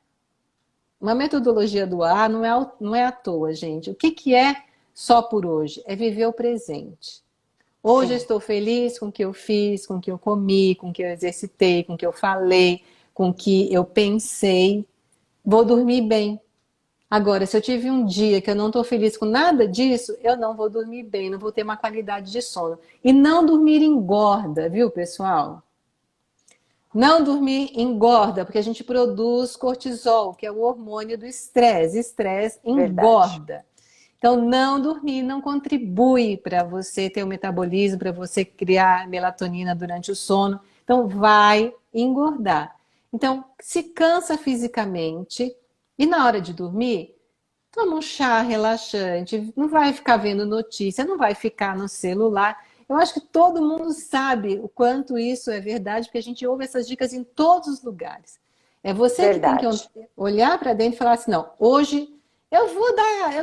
uma metodologia do ar, não é à toa, gente. O que é só por hoje? É viver o presente. Hoje eu Sim, estou feliz com o que eu fiz, com o que eu comi, com o que eu exercitei, com o que eu falei, com o que eu pensei. Vou dormir bem. Agora, se eu tive um dia que eu não estou feliz com nada disso, eu não vou dormir bem, não vou ter uma qualidade de sono. E não dormir engorda, viu, pessoal? Não dormir engorda, porque a gente produz cortisol, que é o hormônio do estresse. Estresse verdade. engorda. Então, não dormir não contribui para você ter o metabolismo, para você criar melatonina durante o sono. Então, vai engordar. Então, se cansa fisicamente e na hora de dormir, toma um chá relaxante, não vai ficar vendo notícia, não vai ficar no celular. Eu acho que todo mundo sabe o quanto isso é verdade, porque a gente ouve essas dicas em todos os lugares. É você que tem que Verdade. olhar para dentro e falar assim: não, hoje eu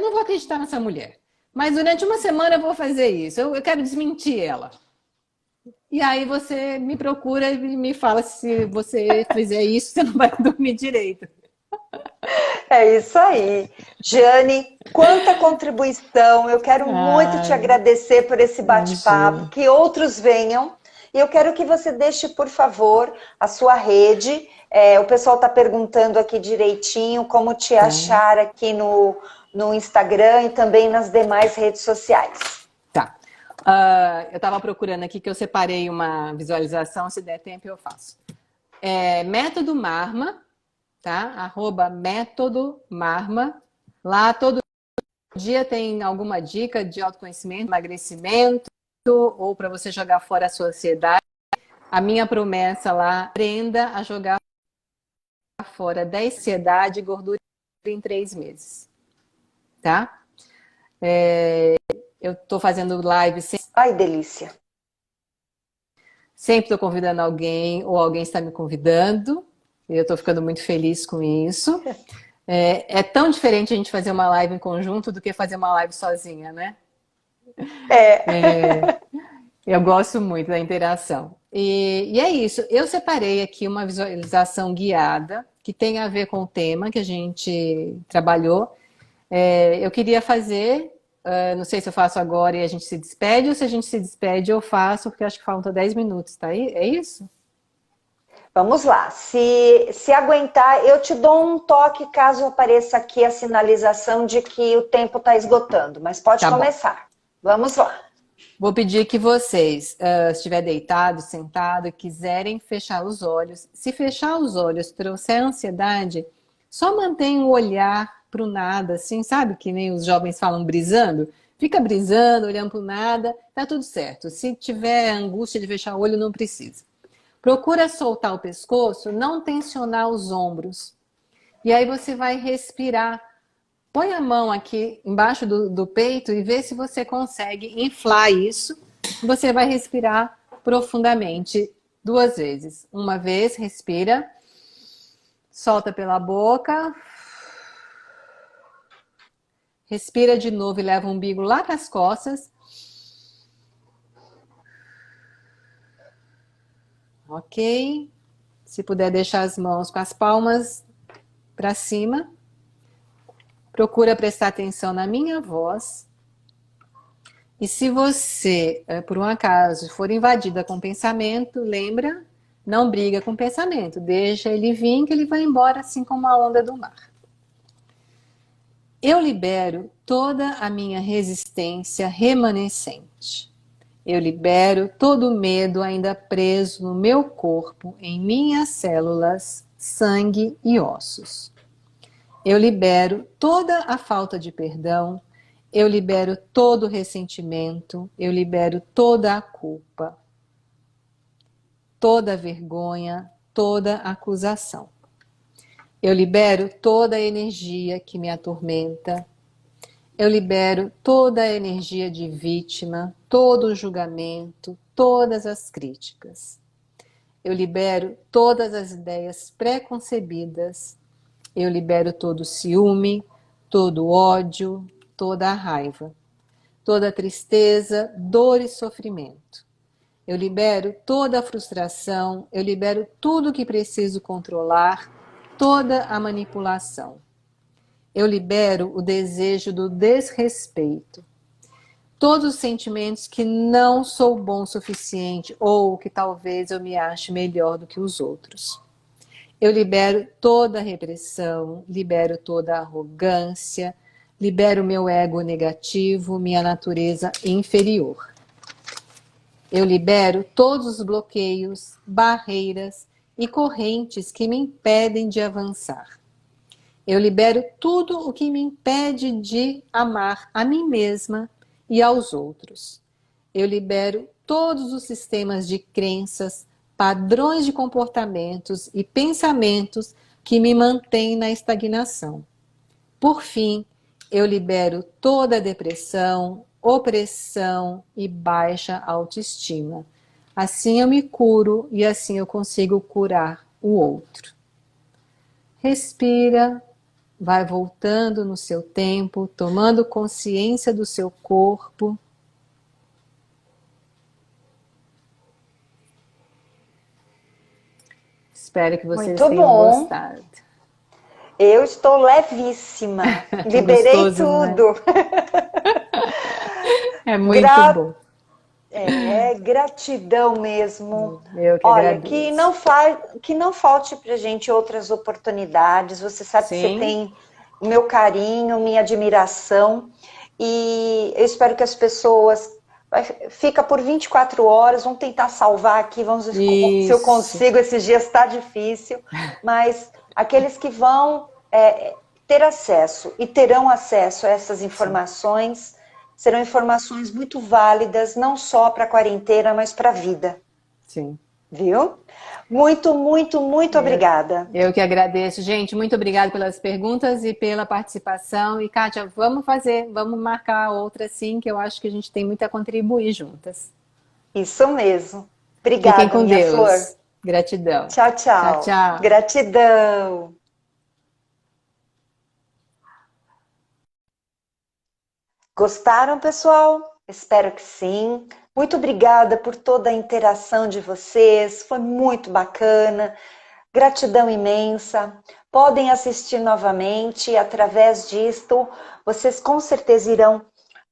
não vou acreditar nessa mulher, mas durante uma semana eu vou fazer isso, eu quero desmentir ela. E aí você me procura e me fala se você fizer isso, você não vai dormir direito. É isso aí. Jane, quanta contribuição. Eu quero muito te Ai, agradecer por esse bate-papo. imagina. Que outros venham. E eu quero que você deixe, por favor, a sua rede. O pessoal está perguntando aqui direitinho como te Tá. achar aqui no Instagram e também nas demais redes sociais. Tá. Eu estava procurando aqui que eu separei uma visualização, se der tempo eu faço. Método Marma, tá? @método Marma. Lá todo dia tem alguma dica de autoconhecimento, emagrecimento, ou para você jogar fora a sua ansiedade. A minha promessa lá, aprenda a jogar fora da ansiedade e gordura em 3 meses, tá? Eu estou fazendo live Ai, delícia. sempre estou convidando alguém, ou alguém está me convidando. E eu estou ficando muito feliz com isso. É tão diferente a gente fazer uma live em conjunto do que fazer uma live sozinha, né? É. Eu gosto muito da interação. E é isso. Eu separei aqui uma visualização guiada que tem a ver com o tema que a gente trabalhou. Eu queria fazer, não sei se eu faço agora e a gente se despede, ou se a gente se despede eu faço, porque acho que faltam 10 minutos, tá aí? É isso? Vamos lá, se aguentar, eu te dou um toque caso apareça aqui a sinalização de que o tempo está esgotando, mas pode Tá bom. começar. Vamos lá. Vou pedir que vocês, se estiver deitado, sentado, e quiserem fechar os olhos. Se fechar os olhos trouxer ansiedade, só mantenha o olhar para o nada, assim, sabe? Que nem os jovens falam brisando. Fica brisando, olhando para o nada, tá tudo certo. Se tiver angústia de fechar o olho, não precisa. Procura soltar o pescoço, não tensionar os ombros. E aí você vai respirar. Põe a mão aqui embaixo do peito e vê se você consegue inflar isso. Você vai respirar profundamente 2 vezes. Uma vez, respira. Solta pela boca. Respira de novo e leva o umbigo lá para as costas. Ok. Se puder deixar as mãos com as palmas para cima. Procura prestar atenção na minha voz. E se você, por um acaso, for invadida com pensamento, lembra, não briga com o pensamento. Deixa ele vir, que ele vai embora assim como a onda do mar. Eu libero toda a minha resistência remanescente. Eu libero todo o medo ainda preso no meu corpo, em minhas células, sangue e ossos. Eu libero toda a falta de perdão, eu libero todo o ressentimento, eu libero toda a culpa, toda a vergonha, toda a acusação. Eu libero toda a energia que me atormenta, eu libero toda a energia de vítima, todo o julgamento, todas as críticas. Eu libero todas as ideias pré-concebidas. Eu libero todo o ciúme, todo o ódio, toda a raiva, toda a tristeza, dor e sofrimento. Eu libero toda a frustração, eu libero tudo que preciso controlar, toda a manipulação. Eu libero o desejo do desrespeito. Todos os sentimentos que não sou bom o suficiente ou que talvez eu me ache melhor do que os outros. Eu libero toda a repressão, libero toda a arrogância, libero meu ego negativo, minha natureza inferior. Eu libero todos os bloqueios, barreiras e correntes que me impedem de avançar. Eu libero tudo o que me impede de amar a mim mesma e aos outros. Eu libero todos os sistemas de crenças, padrões de comportamentos e pensamentos que me mantêm na estagnação. Por fim, eu libero toda a depressão, opressão e baixa autoestima. Assim eu me curo e assim eu consigo curar o outro. Respira, vai voltando no seu tempo, tomando consciência do seu corpo. Espero que vocês tenham gostado. Eu estou levíssima. Liberei Gostoso, tudo. Né? É muito bom. Gratidão mesmo. Eu que Olha, agradeço. que não falte pra gente outras oportunidades. Você sabe que você tem o meu carinho, minha admiração. E eu espero que as pessoas... Fica por 24 horas, vamos tentar salvar aqui, vamos ver se eu consigo, esses dias está difícil, mas aqueles que vão ter acesso e terão acesso a essas informações, serão informações muito válidas, não só para a quarentena, mas para a vida. Sim. Viu? Muito, muito, muito obrigada. Eu que agradeço, gente. Muito obrigada pelas perguntas e pela participação. E, Kátia, vamos marcar outra sim, que eu acho que a gente tem muito a contribuir juntas. Isso mesmo. Obrigada, Fiquem com minha Deus. flor. Gratidão. Tchau, tchau. Tchau, tchau. Gratidão. Gostaram, pessoal? Espero que sim. Muito obrigada por toda a interação de vocês. Foi muito bacana. Gratidão imensa. Podem assistir novamente, e através disto, vocês com certeza irão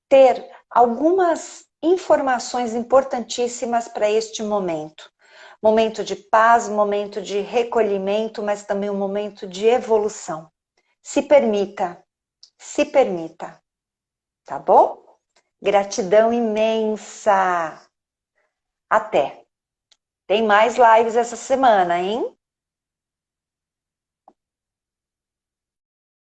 ter algumas informações importantíssimas para este momento. Momento de paz, momento de recolhimento, mas também um momento de evolução. Se permita, tá bom? Gratidão imensa. Até. Tem mais lives essa semana, hein?